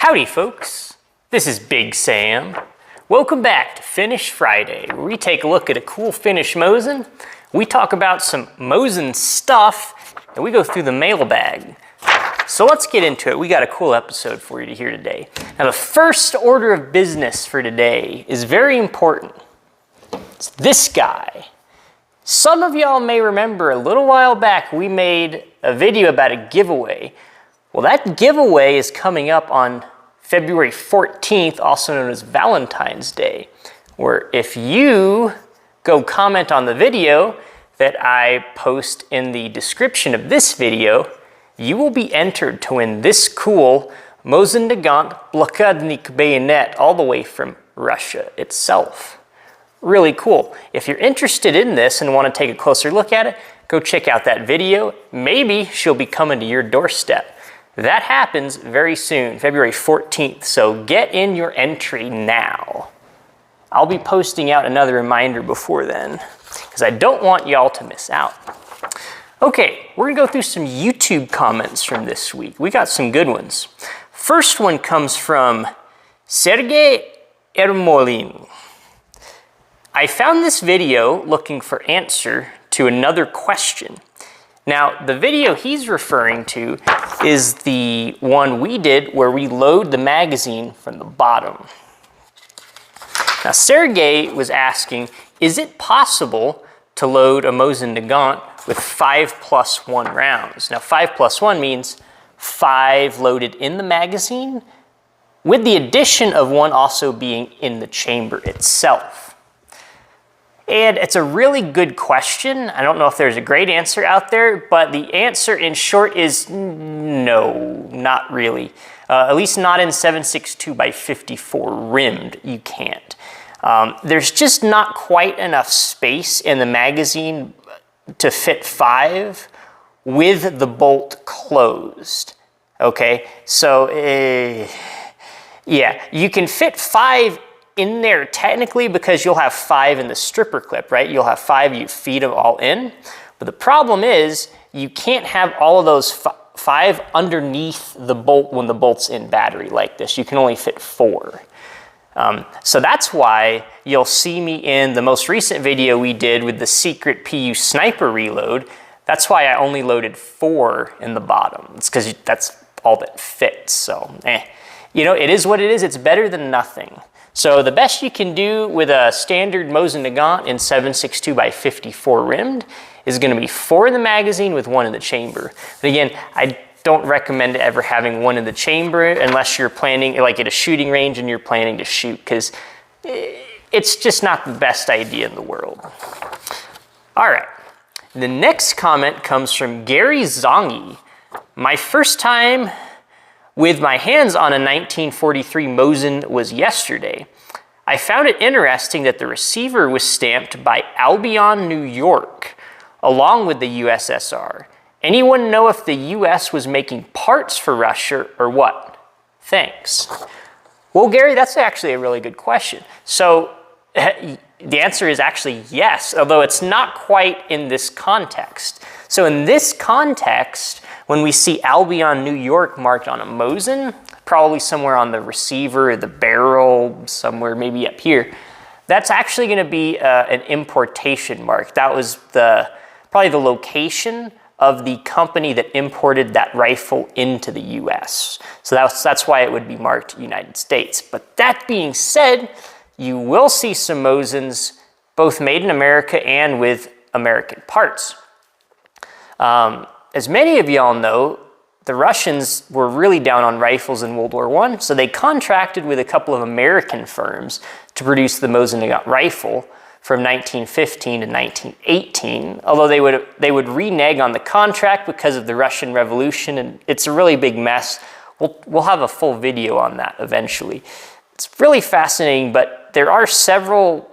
Howdy folks, this is Big Sam. Welcome back to Finnish Friday, where we take a look at a cool Finnish Mosin, we talk about some Mosin stuff, and we go through the mailbag. So let's get into it. We got a cool episode for you to hear today. Now the first order of business for today is very important. It's this guy. Some of y'all may remember a little while back we made a video about a giveaway. Well, that giveaway is coming up on February 14th, also known as Valentine's Day, where if you go comment on the video that I post in the description of this video, you will be entered to win this cool Mosin Nagant Blokadnik bayonet all the way from Russia itself. Really cool. If you're interested in this and want to take a closer look at it, go check out that video. Maybe she'll be coming to your doorstep. That happens very soon, February 14th, so get in your entry now. I'll be posting out another reminder before then, because I don't want y'all to miss out. Okay, we're gonna go through some YouTube comments from this week. We got some good ones. First one comes from Sergey Ermolin. I found this video looking for answer to another question. Now, the video he's referring to is the one we did where we load the magazine from the bottom. Now, Sergey was asking, is it possible to load a Mosin Nagant with 5+1 rounds? Now, 5+1 means 5 loaded in the magazine, with the addition of 1 also being in the chamber itself. And it's a really good question. I don't know if there's a great answer out there, but the answer in short is no, not really. At least not in 7.62x54 rimmed, you can't. There's just not quite enough space in the magazine to fit 5 with the bolt closed, okay? So, yeah, you can fit 5 in there technically because you'll have 5 in the stripper clip, right? You'll have 5, you feed them all in. But the problem is you can't have all of those 5 underneath the bolt when the bolt's in battery like this. You can only fit 4. So that's why you'll see me in the most recent video we did with the secret PU sniper reload. That's why I only loaded 4 in the bottom. It's because that's all that fits, so You know, it is what it is. It's better than nothing. So the best you can do with a standard Mosin Nagant in 7.62x54 rimmed is going to be 4 in the magazine with 1 in the chamber. But again, I don't recommend ever having 1 in the chamber unless you're planning, like at a shooting range and you're planning to shoot, because it's just not the best idea in the world. All right, the next comment comes from Gary Zongi. My first time with my hands on a 1943 Mosin was yesterday. I found it interesting that the receiver was stamped by Albion, New York, along with the USSR. Anyone know if the US was making parts for Russia or what? Thanks. Well, Gary, that's actually a really good question. So the answer is actually yes, although it's not quite in this context. So in this context, when we see Albion, New York marked on a Mosin, probably somewhere on the receiver or the barrel, somewhere maybe up here, that's actually going to be an importation mark. That was probably the location of the company that imported that rifle into the US. So that's why it would be marked United States. But that being said, you will see some Mosins both made in America and with American parts. As many of y'all know, the Russians were really down on rifles in World War I, so they contracted with a couple of American firms to produce the Mosin Nagant rifle from 1915 to 1918, although they would renege on the contract because of the Russian Revolution, and it's a really big mess. We'll have a full video on that eventually. It's really fascinating, but there are several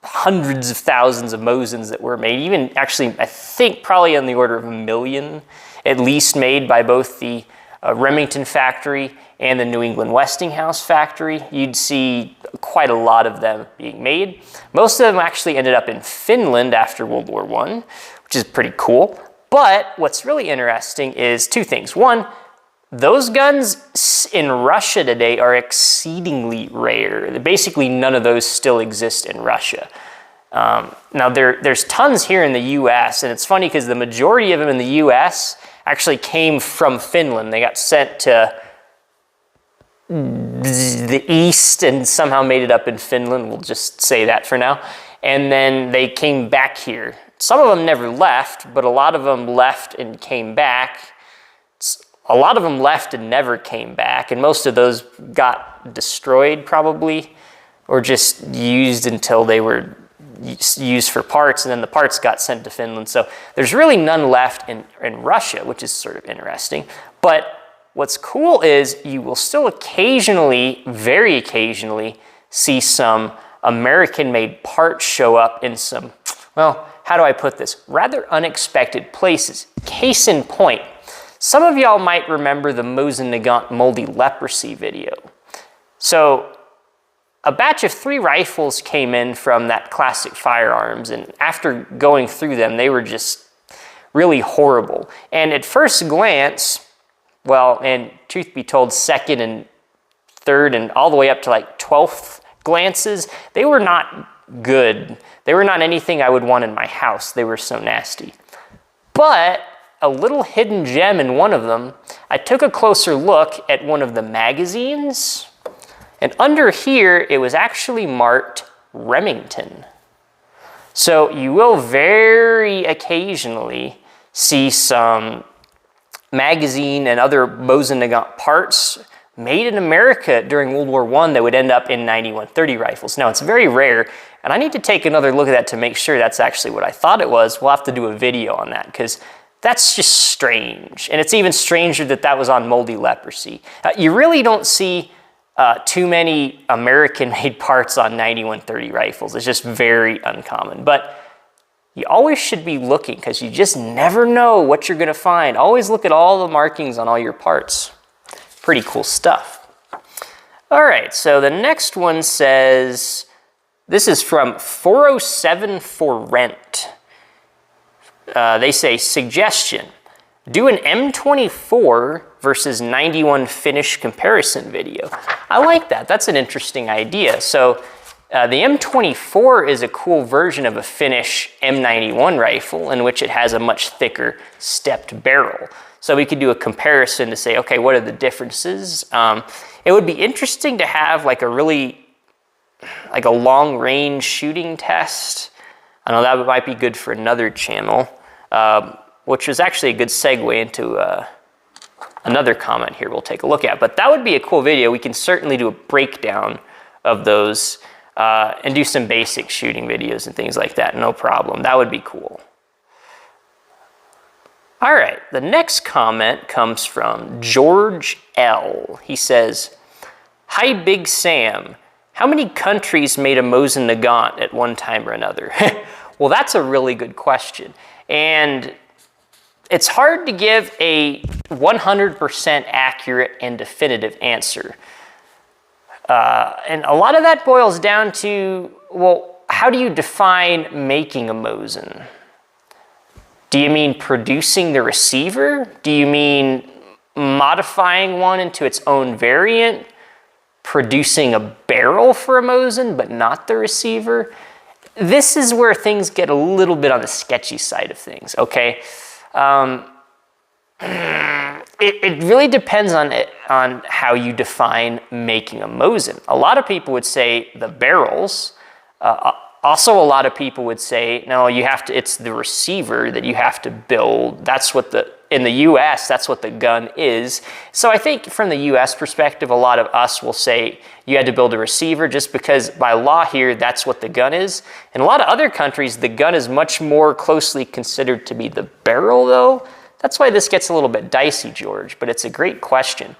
hundreds of thousands of Mosins that were made, even actually I think probably on the order of 1 million at least made by both the Remington factory and the New England Westinghouse factory. You'd see quite a lot of them being made. Most of them actually ended up in Finland after World War I, which is pretty cool. But what's really interesting is 2 things. One, those guns in Russia today are exceedingly rare. Basically, none of those still exist in Russia. Now, there's tons here in the US, and it's funny because the majority of them in the US actually came from Finland. They got sent to the east and somehow made it up in Finland. We'll just say that for now. And then they came back here. Some of them never left, but a lot of them left and came back. A lot of them left and never came back, and most of those got destroyed probably, or just used until they were used for parts, and then the parts got sent to Finland. So there's really none left in Russia, which is sort of interesting. But what's cool is you will still occasionally, very occasionally, see some American-made parts show up in some, well, how do I put this? Rather unexpected places. Case in point, some of y'all might remember the Mosin Nagant moldy leprosy video. So a batch of 3 rifles came in from that classic firearms, and after going through them, they were just really horrible. And at first glance, well, and truth be told, second and third and all the way up to like 12th glances, they were not good. They were not anything I would want in my house. They were so nasty. But a little hidden gem in one of them, I took a closer look at one of the magazines, and under here, it was actually marked Remington. So you will very occasionally see some magazine and other Mosin Nagant parts made in America during World War I that would end up in 9130 rifles. Now, it's very rare, and I need to take another look at that to make sure that's actually what I thought it was. We'll have to do a video on that, because that's just strange. And it's even stranger that that was on moldy leprosy. You really don't see too many American-made parts on 9130 rifles. It's just very uncommon. But you always should be looking, because you just never know what you're gonna find. Always look at all the markings on all your parts. Pretty cool stuff. All right, so the next one says, this is from 407 for Rent. They say, suggestion, do an M24 versus 91 Finnish comparison video. I like that. That's an interesting idea. So the M24 is a cool version of a Finnish M91 rifle in which it has a much thicker stepped barrel. So we could do a comparison to say, okay, what are the differences? It would be interesting to have like a long range shooting test. I know that might be good for another channel, which is actually a good segue into another comment here we'll take a look at. But that would be a cool video. We can certainly do a breakdown of those and do some basic shooting videos and things like that, no problem. That would be cool. All right, the next comment comes from George L. He says, hi, Big Sam. How many countries made a Mosin Nagant at one time or another? Well, that's a really good question. And it's hard to give a 100% accurate and definitive answer. And a lot of that boils down to, well, how do you define making a Mosin? Do you mean producing the receiver? Do you mean modifying one into its own variant? Producing a barrel for a Mosin, but not the receiver? This is where things get a little bit on the sketchy side of things, okay? It really depends on how you define making a Mosin. A lot of people would say the barrels. Also, a lot of people would say, no, it's the receiver that you have to build. That's what in the US, that's what the gun is. So I think from the US perspective, a lot of us will say you had to build a receiver just because by law here, that's what the gun is. In a lot of other countries, the gun is much more closely considered to be the barrel though. That's why this gets a little bit dicey, George, but it's a great question.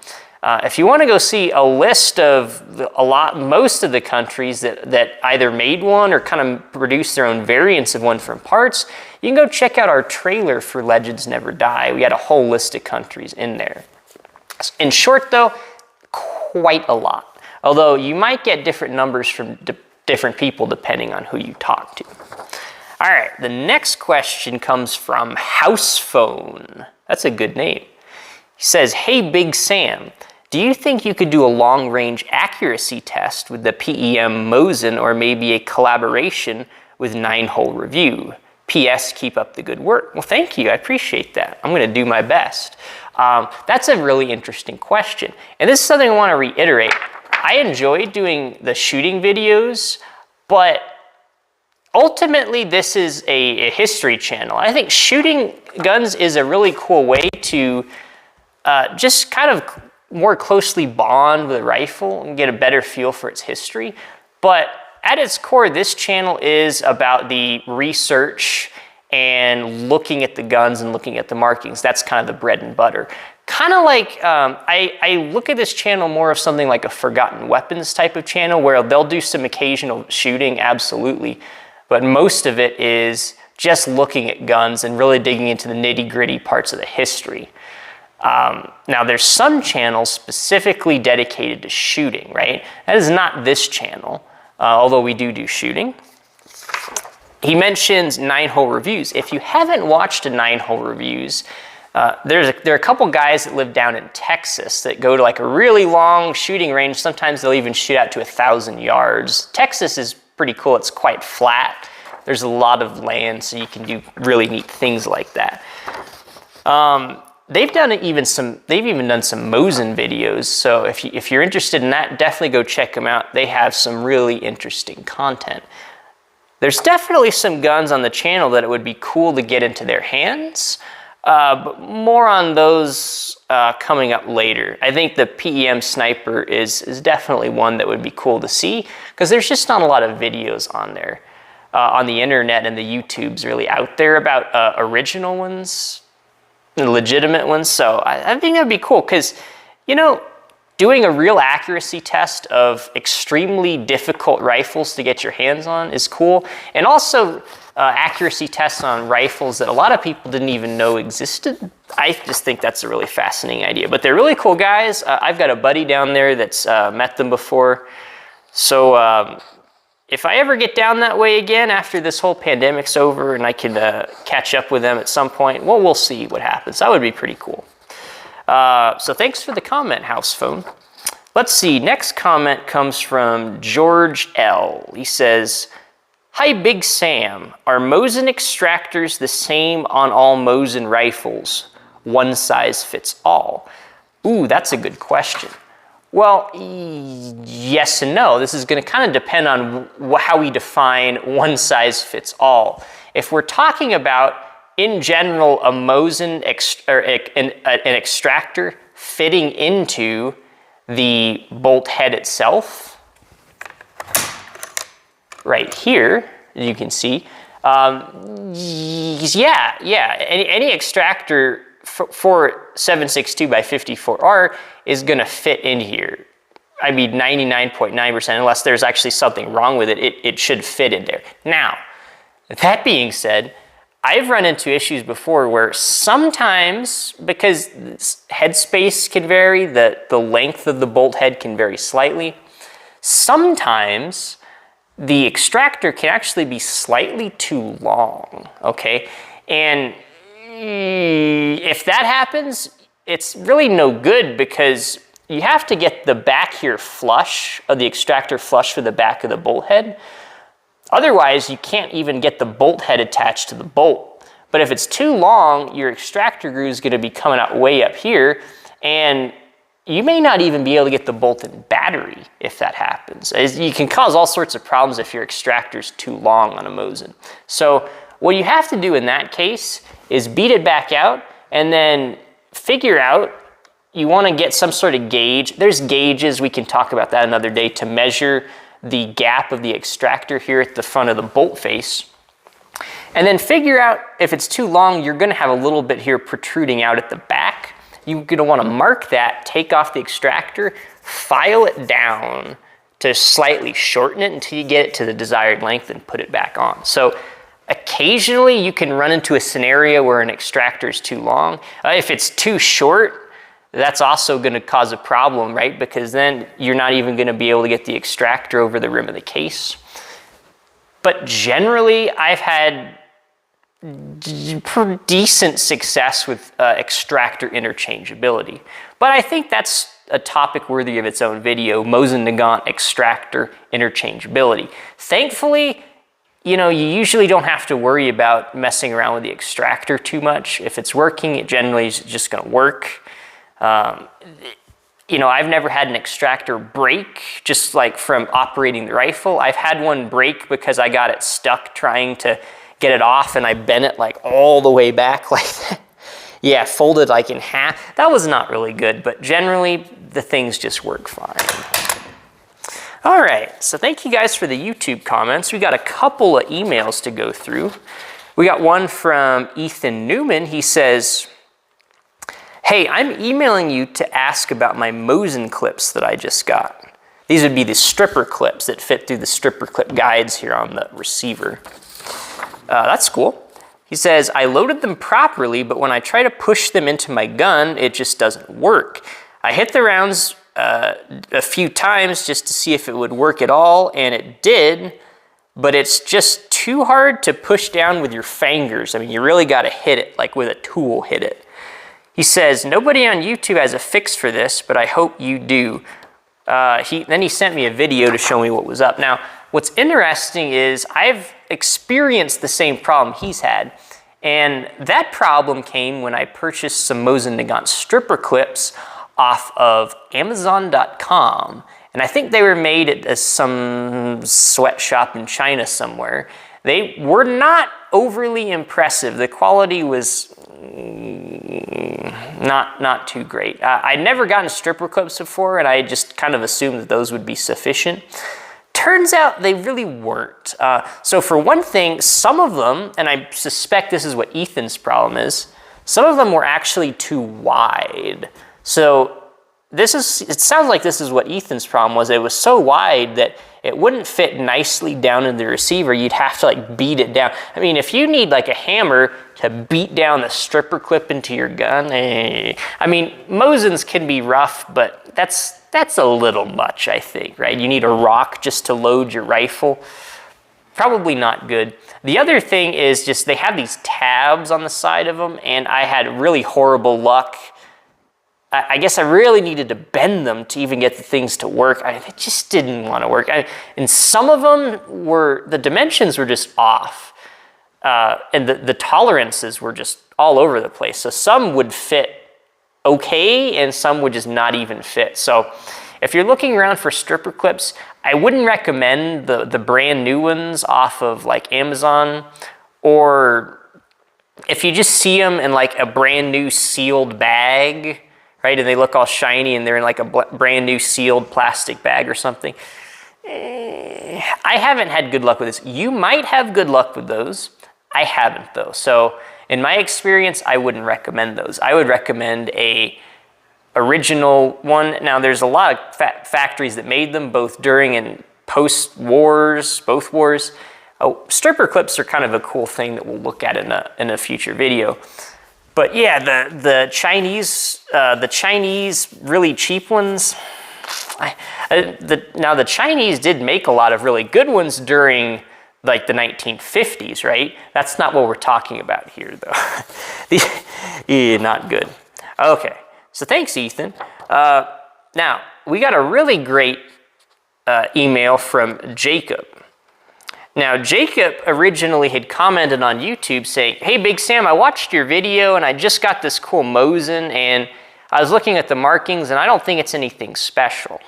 If you want to go see a list of most of the countries that either made one or kind of produced their own variants of one from parts, you can go check out our trailer for Legends Never Die. We had a whole list of countries in there. In short though, quite a lot. Although you might get different numbers from different people depending on who you talk to. All right, the next question comes from House Phone. That's a good name. He says, hey, Big Sam, do you think you could do a long-range accuracy test with the PEM Mosin or maybe a collaboration with 9-Hole Review? P.S. Keep up the good work. Well, thank you. I appreciate that. I'm going to do my best. That's a really interesting question. And this is something I want to reiterate. I enjoy doing the shooting videos, but ultimately this is a history channel. I think shooting guns is a really cool way to just kind of more closely bond with a rifle and get a better feel for its history. But at its core, this channel is about the research and looking at the guns and looking at the markings. That's kind of the bread and butter. Kind of like, I look at this channel more of something like a Forgotten Weapons type of channel where they'll do some occasional shooting, absolutely. But most of it is just looking at guns and really digging into the nitty-gritty parts of the history. Now, there's some channels specifically dedicated to shooting, right? That is not this channel. Although we do shooting. He mentions 9-Hole Reviews. If you haven't watched a 9-Hole Reviews, there are a couple guys that live down in Texas that go to like a really long shooting range. Sometimes they'll even shoot out to 1,000 yards. Texas is pretty cool. It's quite flat. There's a lot of land, so you can do really neat things like that. They've even done some Mosin videos, so if you're interested in that, definitely go check them out. They have some really interesting content. There's definitely some guns on the channel that it would be cool to get into their hands, but more on those coming up later. I think the PEM Sniper is definitely one that would be cool to see, because there's just not a lot of videos on there, on the internet, and the YouTube's really out there about original ones, legitimate ones. So I think that'd be cool, because, you know, doing a real accuracy test of extremely difficult rifles to get your hands on is cool. And also accuracy tests on rifles that a lot of people didn't even know existed. I just think that's a really fascinating idea. But they're really cool guys. I've got a buddy down there that's met them before. So if I ever get down that way again after this whole pandemic's over and I can catch up with them at some point, well, we'll see what happens. That would be pretty cool. So thanks for the comment, House Phone. Let's see, next comment comes from George L. He says, hi, Big Sam. Are Mosin extractors the same on all Mosin rifles? One size fits all? Ooh, that's a good question. Well, yes and no. This is going to kind of depend on how we define one size fits all. If we're talking about, in general, a Mosin an extractor fitting into the bolt head itself, right here, as you can see, any extractor for 7.62 by 54R is going to fit in here. I mean, 99.9%, unless there's actually something wrong with it, it should fit in there. Now, that being said, I've run into issues before where sometimes, because head space can vary, the length of the bolt head can vary slightly, sometimes the extractor can actually be slightly too long, okay? And if that happens, it's really no good, because you have to get the back here flush, of the extractor flush with the back of the bolt head. Otherwise, you can't even get the bolt head attached to the bolt. But if it's too long, your extractor groove is going to be coming out way up here, and you may not even be able to get the bolt-in battery if that happens. You can cause all sorts of problems if your extractor is too long on a Mosin. So what you have to do in that case is beat it back out and then figure out, you want to get some sort of gauge. There's gauges, we can talk about that another day, to measure the gap of the extractor here at the front of the bolt face. And then figure out, if it's too long, you're going to have a little bit here protruding out at the back. You're going to want to mark that, take off the extractor, file it down to slightly shorten it until you get it to the desired length and put it back on. So occasionally you can run into a scenario where an extractor is too long. If it's too short, that's also going to cause a problem, right? Because then you're not even going to be able to get the extractor over the rim of the case. But generally, I've had decent success with extractor interchangeability. But I think that's a topic worthy of its own video, Mosin Nagant extractor interchangeability. Thankfully, you know, you usually don't have to worry about messing around with the extractor too much. If it's working, it generally is just going to work. You know, I've never had an extractor break just like from operating the rifle. I've had one break because I got it stuck trying to get it off and I bent it like all the way back like that. Yeah, folded like in half. That was not really good, but generally the things just work fine. All right, so thank you guys for the YouTube comments. We got a couple of emails to go through. We got one from Ethan Newman. He says, hey, I'm emailing you to ask about my Mosin clips that I just got. These would be the stripper clips that fit through the stripper clip guides here on the receiver. That's cool. He says, I loaded them properly, but when I try to push them into my gun, it just doesn't work. I hit the rounds a few times just to see if it would work at all, and it did, but it's just too hard to push down with your fingers. I mean, you really got to hit it, like with a tool, hit it. He says, nobody on YouTube has a fix for this, but I hope you do. Then he sent me a video to show me what was up. Now, what's interesting is I've experienced the same problem he's had, and that problem came when I purchased some Mosin Nagant stripper clips off of Amazon.com, and I think they were made at some sweatshop in China somewhere. They were not overly impressive. The quality was not too great. I'd never gotten stripper clips before, and I just kind of assumed that those would be sufficient. Turns out they really weren't. So for one thing, some of them, and I suspect this is what Ethan's problem is, some of them were actually too wide. So it sounds like this is what Ethan's problem was. It was so wide that it wouldn't fit nicely down in the receiver. You'd have to like beat it down. I mean, if you need like a hammer to beat down the stripper clip into your gun, I mean, Mosins can be rough, but that's a little much, I think, right? You need a rock just to load your rifle. Probably not good. The other thing is just they have these tabs on the side of them, and I had really horrible luck. I guess I really needed to bend them to even get the things to work. It just didn't want to work. And some of them the dimensions were just off. And the tolerances were just all over the place. So some would fit okay, and some would just not even fit. So if you're looking around for stripper clips, I wouldn't recommend the brand new ones off of like Amazon, or if you just see them in like a brand new sealed bag, right, and they look all shiny and they're in like a brand new sealed plastic bag or something. I haven't had good luck with this. You might have good luck with those. I haven't though. So in my experience, I wouldn't recommend those. I would recommend a original one. Now there's a lot of factories that made them both during and post wars, both wars. Stripper clips are kind of a cool thing that we'll look at in a future video. But yeah, the Chinese really cheap ones. Now the Chinese did make a lot of really good ones during like the 1950s, right? That's not what we're talking about here, though. Yeah, not good. Okay, so thanks, Ethan. Now we got a really great email from Jacob. Now, Jacob originally had commented on YouTube saying, hey, Big Sam, I watched your video and I just got this cool Mosin and I was looking at the markings and I don't think it's anything special.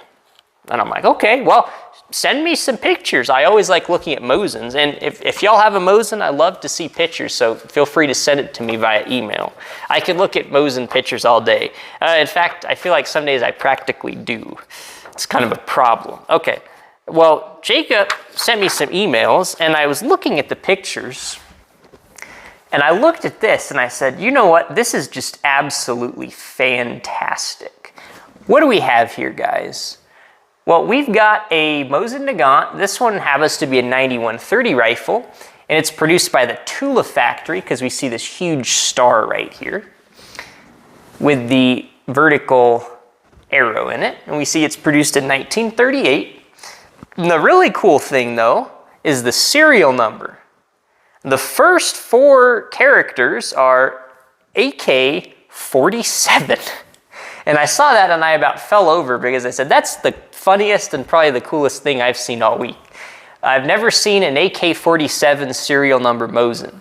And I'm like, okay, well, send me some pictures. I always like looking at Mosins. And if y'all have a Mosin, I love to see pictures, so feel free to send it to me via email. I can look at Mosin pictures all day. In fact, I feel like some days I practically do. It's kind of a problem. Okay. Well, Jacob sent me some emails, and I was looking at the pictures, and I looked at this, and I said, you know what? This is just absolutely fantastic. What do we have here, guys? Well, we've got a Mosin Nagant. This one happens to be a 9130 rifle, and it's produced by the Tula factory, because we see this huge star right here with the vertical arrow in it, and we see it's produced in 1938. And the really cool thing, though, is the serial number. The first 4 characters are AK47. And I saw that and I about fell over because I said, that's the funniest and probably the coolest thing I've seen all week. I've never seen an AK-47 serial number Mosin.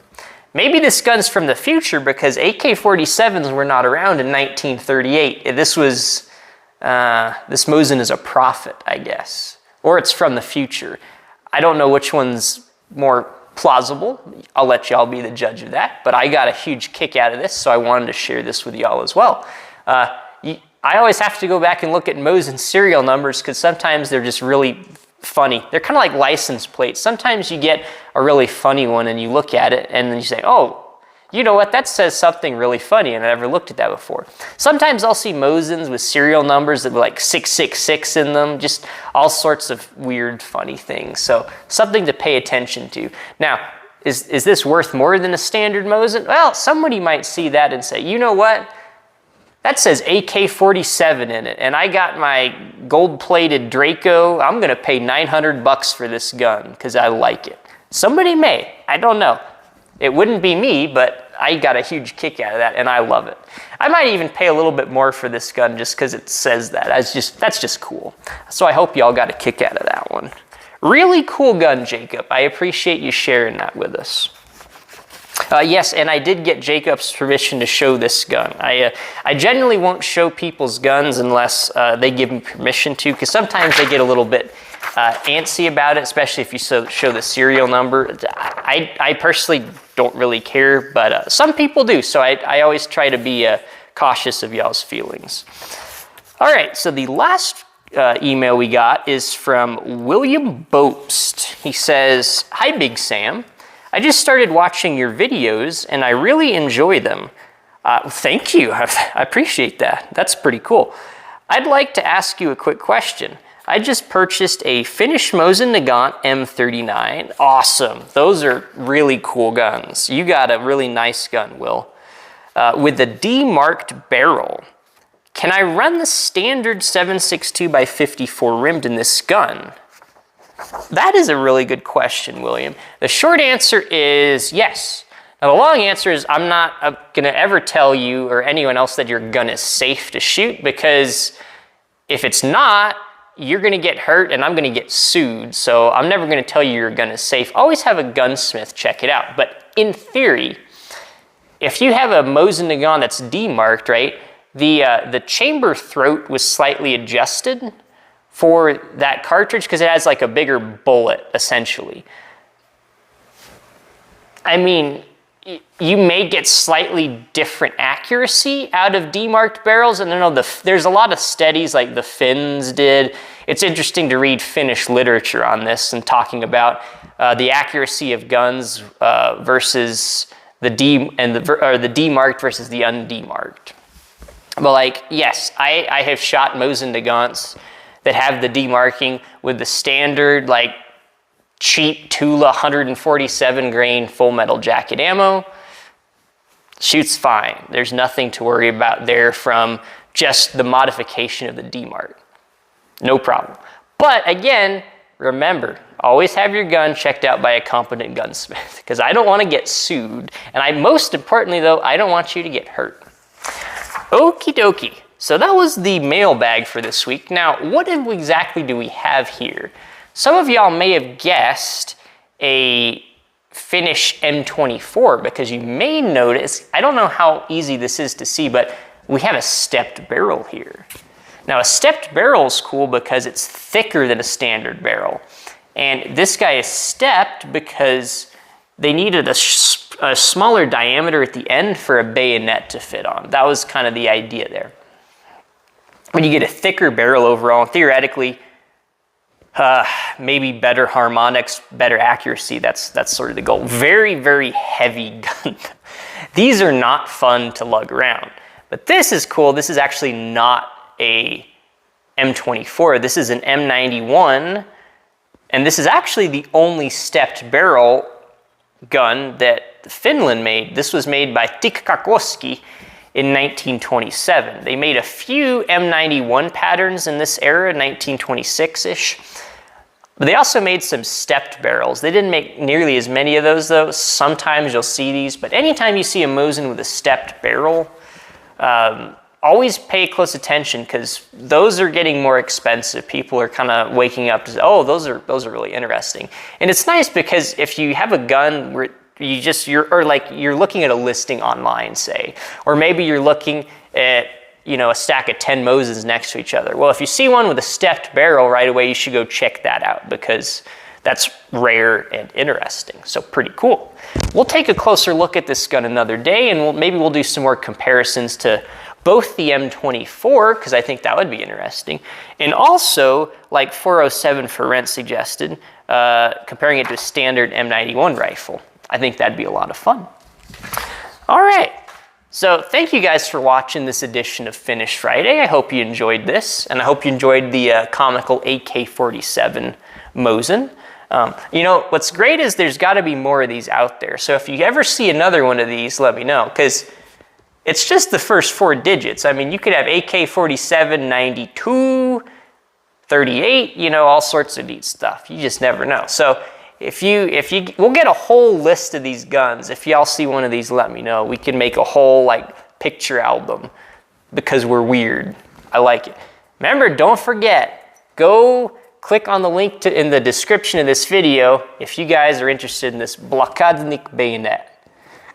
Maybe this gun's from the future because AK-47s were not around in 1938. This Mosin is a prophet, I guess. Or it's from the future. I don't know which one's more plausible. I'll let y'all be the judge of that. But I got a huge kick out of this, so I wanted to share this with y'all as well. I always have to go back and look at Mosin serial numbers because sometimes they're just really funny. They're kind of like license plates. Sometimes you get a really funny one and you look at it and then you say, oh, you know what, that says something really funny and I never looked at that before. Sometimes I'll see Mosins with serial numbers that were like 666 in them, just all sorts of weird, funny things. So something to pay attention to. Now, is this worth more than a standard Mosin? Well, somebody might see that and say, you know what? That says AK-47 in it, and I got my gold-plated Draco. I'm gonna pay $900 for this gun because I like it. Somebody may, I don't know. It wouldn't be me, but I got a huge kick out of that, and I love it. I might even pay a little bit more for this gun just because it says that. That's just cool. So I hope y'all got a kick out of that one. Really cool gun, Jacob. I appreciate you sharing that with us. Yes, and I did get Jacob's permission to show this gun. I generally won't show people's guns unless they give me permission to, because sometimes they get a little bit antsy about it, especially if you show the serial number. I personally don't really care, but some people do, so I always try to be cautious of y'all's feelings. All right, so the last email we got is from William Boast. He says, "Hi, Big Sam. I just started watching your videos and I really enjoy them." Thank you, I appreciate that. That's pretty cool. I'd like to ask you a quick question. I just purchased a Finnish Mosin Nagant M39. Awesome, those are really cool guns. You got a really nice gun, Will. With a demarked barrel. Can I run the standard 7.62x54 rimmed in this gun? That is a really good question, William. The short answer is yes. Now, the long answer is I'm not going to ever tell you or anyone else that your gun is safe to shoot, because if it's not, you're going to get hurt and I'm going to get sued. So I'm never going to tell you your gun is safe. Always have a gunsmith check it out. But in theory, if you have a Mosin Nagant that's demarked, right, the chamber throat was slightly adjusted for that cartridge because it has like a bigger bullet, essentially. I mean, you may get slightly different accuracy out of demarked barrels, and I know there's a lot of studies like the Finns did. It's interesting to read Finnish literature on this and talking about the accuracy of guns versus the demarked versus the undemarked. But like, yes, I have shot Mosin Nagants that have the demarking with the standard, like, cheap Tula 147 grain full metal jacket ammo. Shoots fine. There's nothing to worry about there from just the modification of the demark. No problem. But again, remember, always have your gun checked out by a competent gunsmith, because I don't want to get sued, and most importantly though, I don't want you to get hurt. Okie dokie. So that was the mailbag for this week. Now, what exactly do we have here? Some of y'all may have guessed a Finnish M24, because you may notice, I don't know how easy this is to see, but we have a stepped barrel here. Now, a stepped barrel is cool because it's thicker than a standard barrel. And this guy is stepped because they needed a smaller diameter at the end for a bayonet to fit on. That was kind of the idea there. When you get a thicker barrel overall, theoretically, maybe better harmonics, better accuracy, that's sort of the goal. Very, very heavy gun. These are not fun to lug around. But this is cool. This is actually not a M24. This is an M91. And this is actually the only stepped barrel gun that Finland made. This was made by Tikkakoski in 1927. They made a few M91 patterns in this era, 1926-ish. But they also made some stepped barrels. They didn't make nearly as many of those though. Sometimes you'll see these, but anytime you see a Mosin with a stepped barrel, always pay close attention because those are getting more expensive. People are kind of waking up to say, oh, those are really interesting. And it's nice because if you have a gun where you're looking at a listing online, say, or maybe you're looking at, you know, a stack of 10 Mosins next to each other. Well, if you see one with a stepped barrel right away, you should go check that out because that's rare and interesting. So pretty cool. We'll take a closer look at this gun another day, and maybe we'll do some more comparisons to both the M24, because I think that would be interesting, and also, like 407 for Rent suggested, comparing it to a standard M91 rifle. I think that'd be a lot of fun. All right. So thank you guys for watching this edition of Finnish Friday. I hope you enjoyed this, and I hope you enjoyed the comical AK47 Mosin. You know, what's great is there's got to be more of these out there. So if you ever see another one of these, let me know, because it's just the first 4 digits. I mean, you could have AK47, 92, 38, you know, all sorts of neat stuff. You just never know. So we'll get a whole list of these guns. If y'all see one of these, let me know. We can make a whole like picture album because we're weird. I like it. Remember, don't forget, go click on the link in the description of this video if you guys are interested in this Blokadnik bayonet,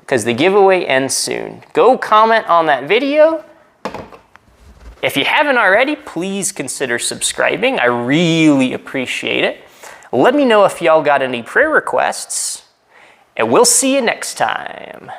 because the giveaway ends soon. Go comment on that video. If you haven't already, please consider subscribing. I really appreciate it. Let me know if y'all got any prayer requests, and we'll see you next time.